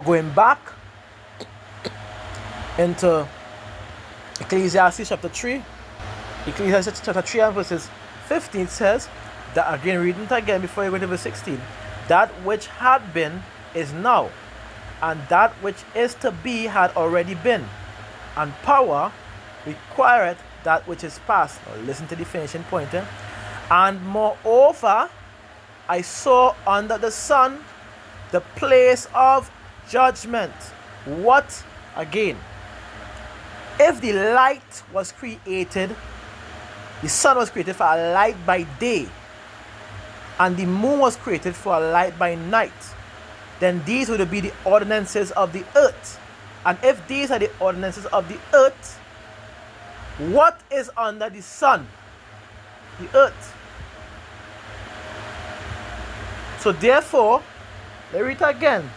Going back into Ecclesiastes chapter 3. Ecclesiastes chapter 3 and verses 15 says, that again, reading it again before you go to verse 16. That which had been is now, and that which is to be had already been, and power requireth that which is past. Now listen to the finishing point. And moreover, I saw under the sun the place of judgment. What again? If the light was created, the sun was created for a light by day, and the moon was created for a light by night, then these would be the ordinances of the earth. And if these are the ordinances of the earth, what is under the sun? The earth. So therefore, let me read it again.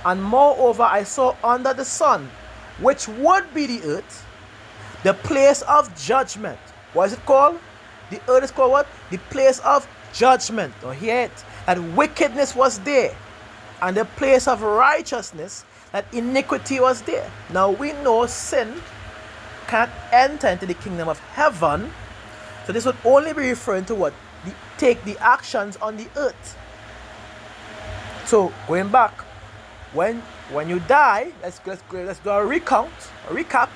And moreover, I saw under the sun, which would be the earth, the place of judgment. What is it called? The earth is called what? The place of judgment. Or hear it. That wickedness was there. And the place of righteousness, that iniquity was there. Now we know sin can't enter into the kingdom of heaven. So this would only be referring to what? Take the actions on the earth. So going back, when you die, let's do a recap.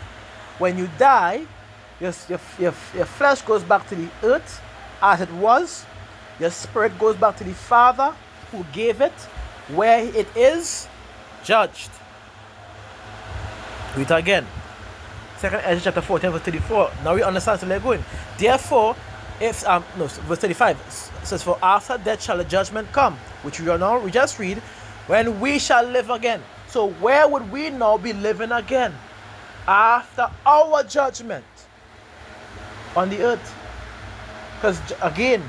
When you die, your flesh goes back to the earth as it was. Your spirit goes back to the Father who gave it, where it is judged. Read it again. 2nd Ezra chapter 14 verse 34. Now we understand, so let's go in. Therefore, if verse 35 says, for after death shall the judgment come, which we just read, when we shall live again. So where would we now be living again? After our judgment on the earth. Because again,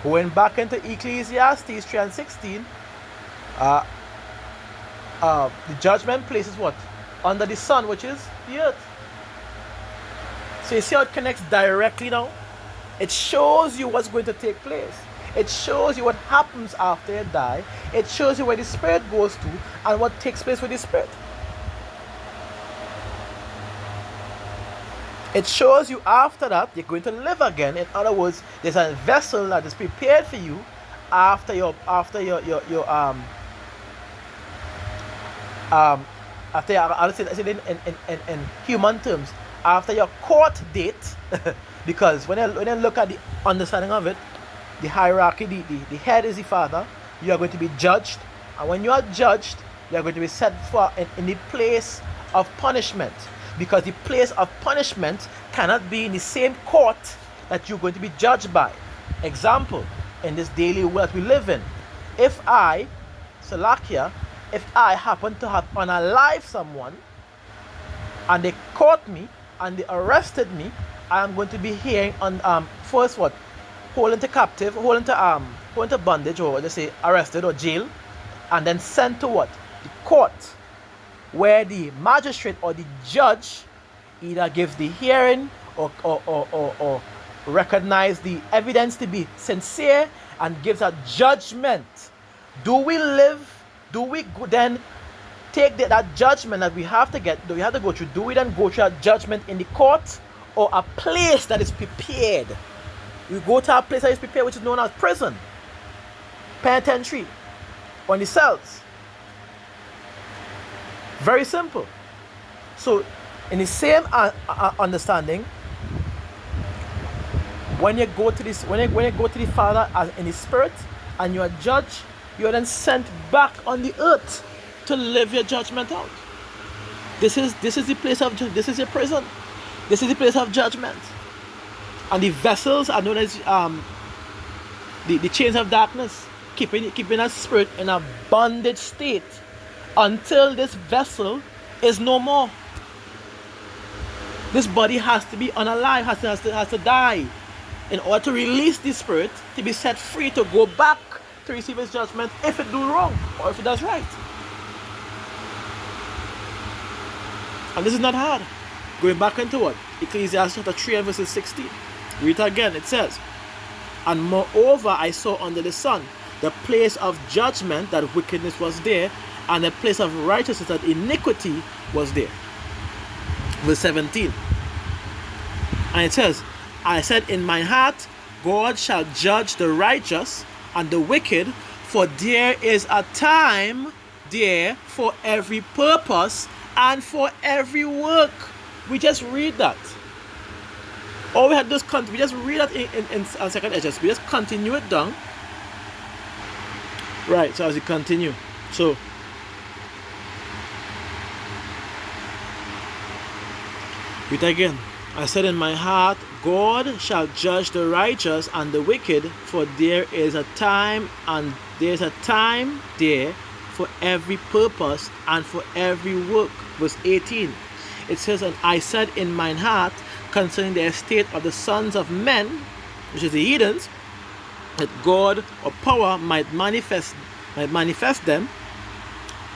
going back into Ecclesiastes 3 and 16, the judgment place is what? Under the sun, which is the earth. So you see how it connects directly now? It shows you what's going to take place. It shows you what happens after you die. It shows you where the spirit goes to and what takes place with the spirit. It shows you after that you're going to live again. In other words, there's a vessel that is prepared for you after your I'll say in human terms, after your court date. Because when I look at the understanding of it, the hierarchy, the head is the Father. You are going to be judged, and when you are judged, you are going to be set for in the place of punishment, because the place of punishment cannot be in the same court that you're going to be judged by. Example, in this daily world we live in, if I, Salakia, if I happen to have unalived someone and they caught me and they arrested me, I am going to be hearing on first what? Holding to captive, holding to bondage, or let's say arrested or jail, and then sent to what? The court, where the magistrate or the judge either gives the hearing or recognize the evidence to be sincere and gives a judgment. Do we then take that judgment that we have to go through? Do we then go through a judgment in the court, or a place that is prepared? We go to a place that is prepared, which is known as prison, penitentiary, or in the cells. Very simple. So, in the same understanding, when you go to the Father as in the Spirit, and you are judged, you are then sent back on the earth to live your judgment out. This is the place of this is your prison. This is the place of judgment. And the vessels are known as the chains of darkness, keeping a spirit in a bondage state until this vessel is no more. This body has to be unalive, has to die in order to release the spirit to be set free to go back to receive his judgment if it do wrong or if it does right. And this is not hard. Going back into what? Ecclesiastes chapter 3 and verses 16. Read it again. It says, and moreover I saw under the sun the place of judgment, that wickedness was there, and the place of righteousness, that iniquity was there. Verse 17. And it says, I said in my heart, God shall judge the righteous and the wicked, for there is a time there for every purpose and for every work. We just read that. All we had to do is we just read that in second Esdras. We just continue it down. Right, so as we continue. So read again. I said in my heart, God shall judge the righteous and the wicked, for there is a time there for every purpose and for every work. Verse 18. It says, and I said in mine heart concerning the estate of the sons of men, which is the heathens, that God or power might manifest them,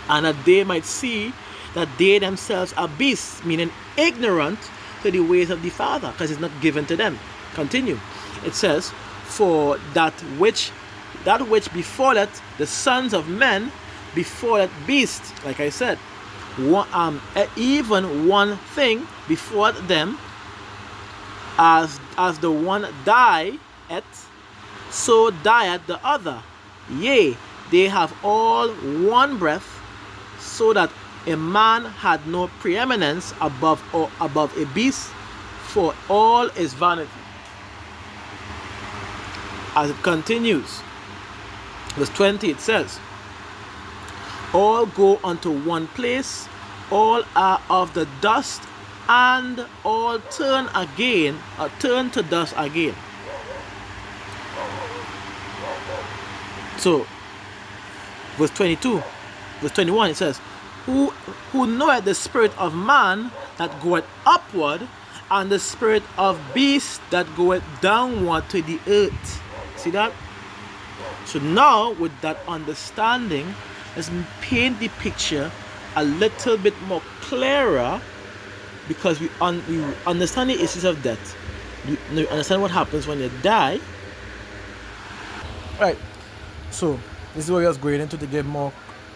and that they might see that they themselves are beasts, meaning ignorant to the ways of the Father, because it's not given to them. Continue. It says, for that which befalleth the sons of men befalleth beasts, like I said, even one thing before them, as the one dieth, so dieth the other. Yea, they have all one breath, so that a man had no preeminence above a beast, for all is vanity. As it continues, verse 20, it says, all go unto one place, all are of the dust, and all turn to dust again. So, verse 22, verse 21, it says, who knoweth the spirit of man that goeth upward, and the spirit of beast that goeth downward to the earth. See that? So now, with that understanding, let's paint the picture a little bit more clearer, because we understand the issues of death. You understand what happens when you die. Right. So this is what we are going into, to give more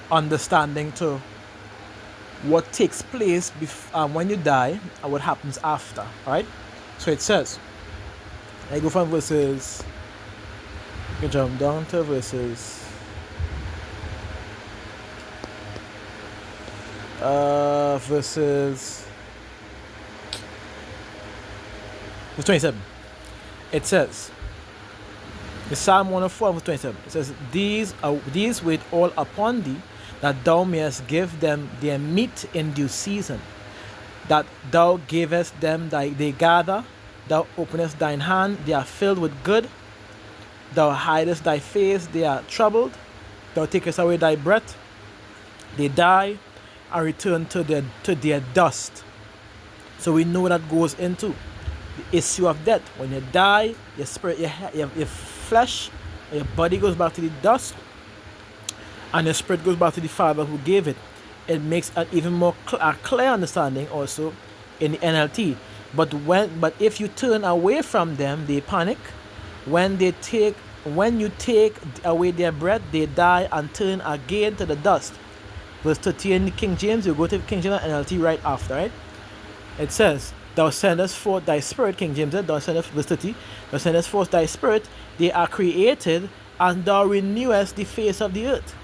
understanding to what takes place when you die and what happens after. Right. So it says, I go from verses, you can jump down to verses 27. It says, the Psalm 104 verse 27. It says, these wait all upon thee, that thou mayest give them their meat in due season, that thou givest them they gather, thou openest thine hand, they are filled with good, thou hidest thy face, they are troubled, thou takest away thy breath, they die and return to their dust. So we know that goes into the issue of death. When you die, your spirit, your flesh, your body goes back to the dust, and your spirit goes back to the Father who gave it. It makes an even more clear understanding also in the NLT. But if you turn away from them, they panic. When you take away their breath, they die and turn again to the dust. Verse 30 in the King James, you go to King James and NLT right after, right? It says, thou sendest forth thy spirit, King James said, verse 30, thou sendest forth thy spirit, they are created, and thou renewest the face of the earth.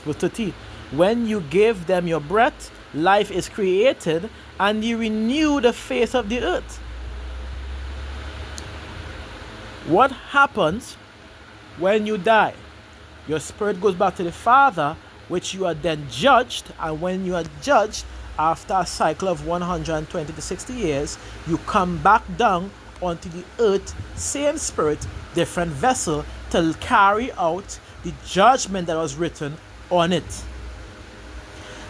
Verse 30, when you give them your breath, life is created, and you renew the face of the earth. What happens when you die? Your spirit goes back to the Father, which you are then judged, and when you are judged, after a cycle of 120 to 60 years, you come back down onto the earth, same spirit, different vessel, to carry out the judgment that was written on it.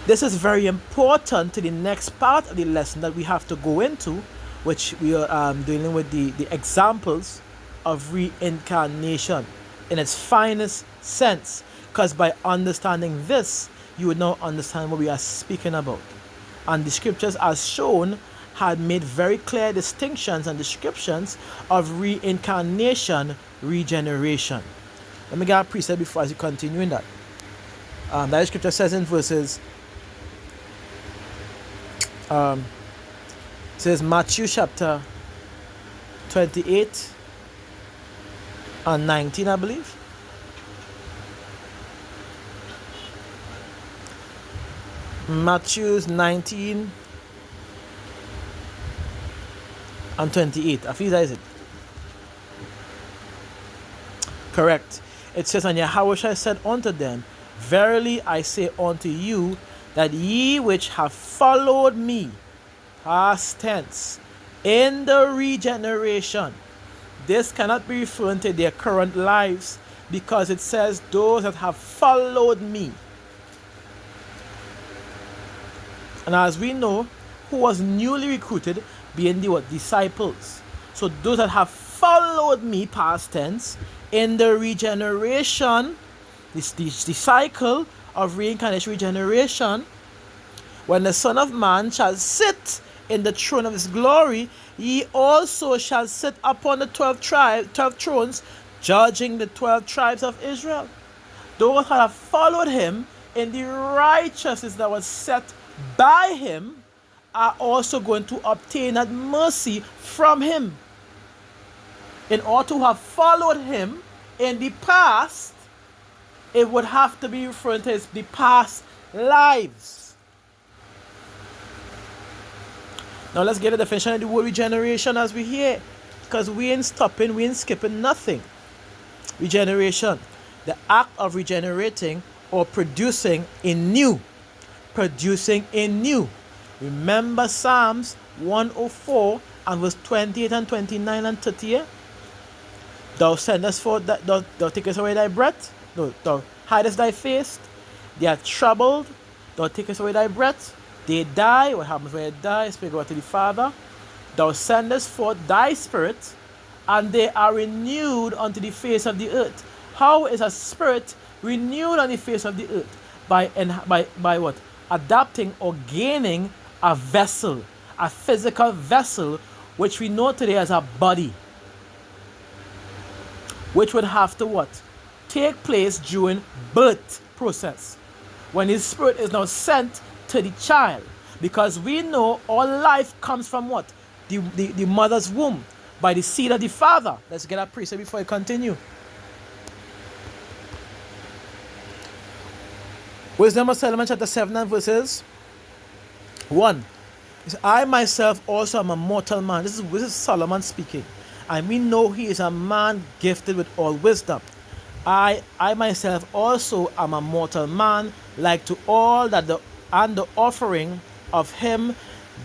This is very important to the next part of the lesson that we have to go into, which we are dealing with the examples of reincarnation in its finest sense. Because by understanding this, you would now understand what we are speaking about. And the scriptures, as shown, had made very clear distinctions and descriptions of reincarnation, regeneration. Let me get a precept before as you continue in that. That scripture says in verses, it says Matthew chapter 28 and 19, I believe. Matthew 19 and 28. I feel that is it. Correct. It says, and Yahushua said unto them, verily I say unto you, that ye which have followed me, past tense, in the regeneration, this cannot be referring to their current lives, because it says those that have followed me. And as we know, who was newly recruited being the what? Disciples. So those that have followed me, past tense, in the regeneration, the cycle of reincarnation regeneration, when the Son of Man shall sit in the throne of his glory, ye also shall sit upon the 12 thrones, judging the 12 tribes of Israel. Those that have followed him in the righteousness that was set by him are also going to obtain that mercy from him. In order to have followed him in the past, it would have to be referring to the past lives. Now let's get a definition of the word regeneration as we hear, because we ain't stopping, we ain't skipping nothing. Regeneration, the act of regenerating or producing in new. Producing in new. Remember Psalms 104 and verse 28 and 29 and 30. Thou sendest forth that thou takest away thy breath. No, thou hidest thy face. They are troubled. Thou takest away thy breath. They die. What happens when they die? Speak about to the Father. Thou sendest forth thy spirit, and they are renewed unto the face of the earth. How is a spirit renewed on the face of the earth? By what? Adapting or gaining a vessel, a physical vessel, which we know today as a body, which would have to what? Take place during birth process, when his spirit is now sent to the child, because we know all life comes from what? The mother's womb, by the seed of the father. Let's get that precept before I continue. Wisdom of Solomon chapter 7 and verses 1. It says, I myself also am a mortal man. This is Solomon speaking. And we know he is a man gifted with all wisdom. I myself also am a mortal man, like to all that the offering of him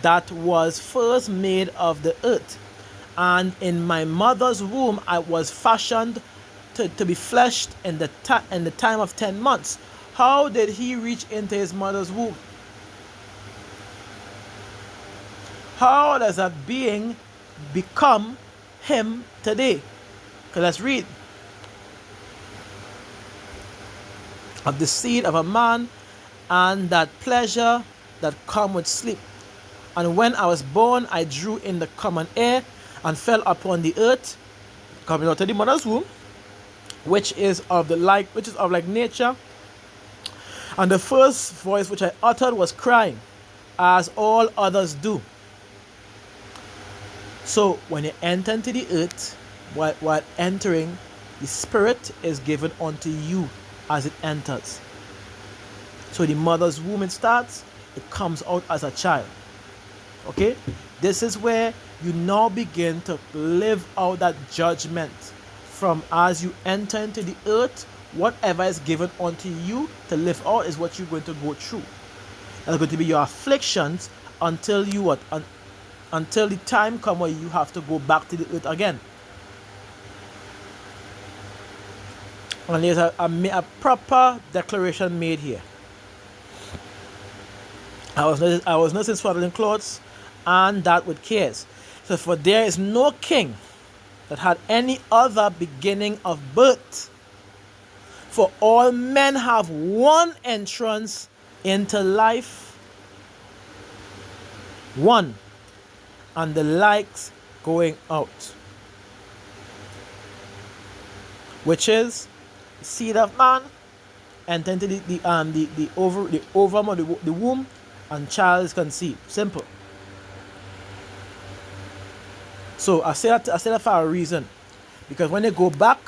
that was first made of the earth. And in my mother's womb I was fashioned to be fleshed in the time of 10 months. How did he reach into his mother's womb? How does that being become him today? Okay, let's read. Of the seed of a man, and that pleasure that come with sleep. And when I was born, I drew in the common air, and fell upon the earth, coming out of the mother's womb, which is of like nature. And the first voice which I uttered was crying, as all others do. So when you enter into the earth, while entering, the spirit is given unto you as it enters. So the mother's womb, it starts, it comes out as a child. Okay? This is where you now begin to live out that judgment. From as you enter into the earth, whatever is given unto you to live out is what you're going to go through. That's going to be your afflictions until you what? Until the time comes where you have to go back to the earth again. And there's a proper declaration made here. I was nursing swaddling clothes, and that with cares. So for there is no king that had any other beginning of birth. For all men have one entrance into life, one, and the likes going out, which is the seed of man enter into the ovum or the womb, and child is conceived. Simple. So I say that for a reason, because when they go back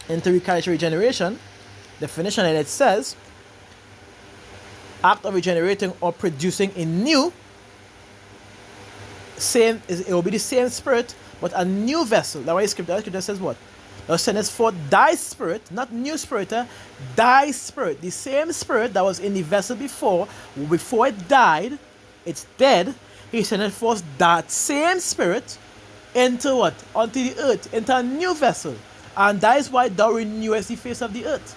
into eukaryotic regeneration definition, and it says act of regenerating or producing a new, it will be the same spirit but a new vessel. That's why the scripture says what? Thou sendest forth thy spirit, not new spirit, thy spirit. The same spirit that was in the vessel before it died, it's dead. He sendeth forth that same spirit into what? Onto the earth, into a new vessel. And that is why thou renewest the face of the earth.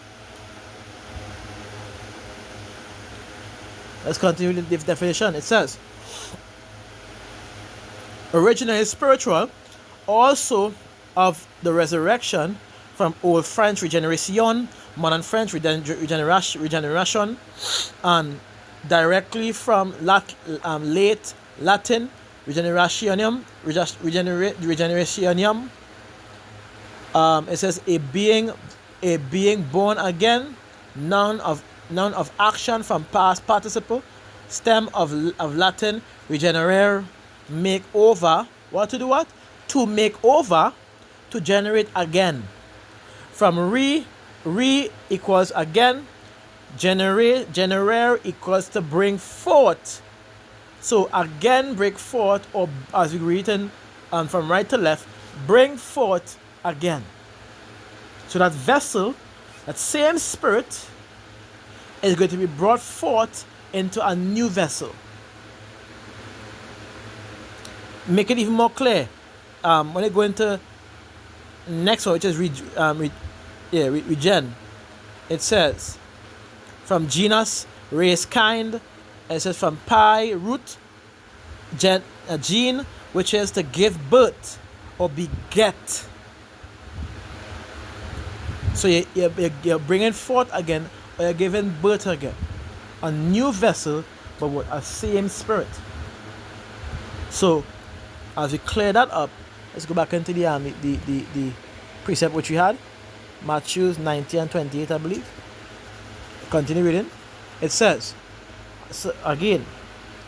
Let's continue with the definition. It says, originally spiritual, also of the resurrection, from Old French regeneration, modern French regeneration, and directly from late Latin regenerationum. It says a being born again, noun of action from past participle, stem of Latin regenerare, make over. What to do? What? To make over, to generate again. From re equals again, generare equals to bring forth. So again, break forth, or as we read it from right to left, bring forth again. So that vessel, that same spirit, is going to be brought forth into a new vessel. Make it even more clear. When I go into next one, which is regen, it says from genus, race, kind. It says from pi, root, gene, which is to give birth or beget. So you're bringing forth again, or you're giving birth again, a new vessel, but with a same spirit. So as we clear that up, let's go back into the precept which we had, Matthew 19 and 28, I believe. Continue reading. It says, so again,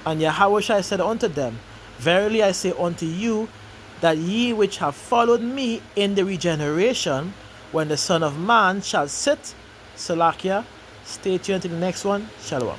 and Yahweh said unto them, verily I say unto you, that ye which have followed me in the regeneration, when the Son of Man shall sit, Salakia, stay tuned to the next one. Shalom.